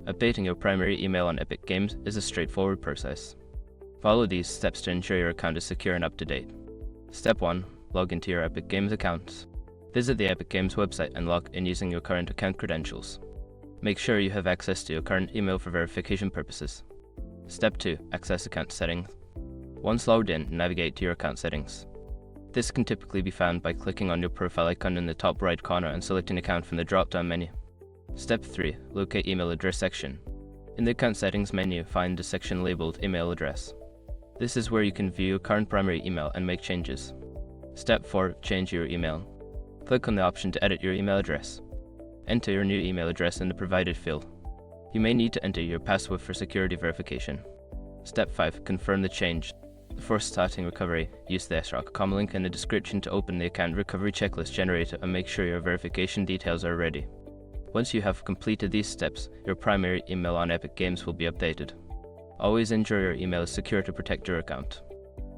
Updating your primary email on Epic Games is a straightforward process. Follow these steps to ensure your account is secure and up to date. Step 1. Log into your Epic Games account. Visit the Epic Games website and log in using your current account credentials. Make sure you have access to your current email for verification purposes. Step 2. Access account settings. Once logged in, navigate to your account settings. This can typically be found by clicking on your profile icon in the top right corner and selecting account from the drop-down menu. Step 3. Locate email address section. In the account settings menu, find the section labeled email address. This is where you can view your current primary email and make changes. Step 4. Change your email. Click on the option to edit your email address. Enter your new email address in the provided field. You may need to enter your password for security verification. Step 5. Confirm the change. Before starting recovery, use the sroc.com link in the description to open the account recovery checklist generator and make sure your verification details are ready. Once you have completed these steps, your primary email on Epic Games will be updated. Always ensure your email is secure to protect your account.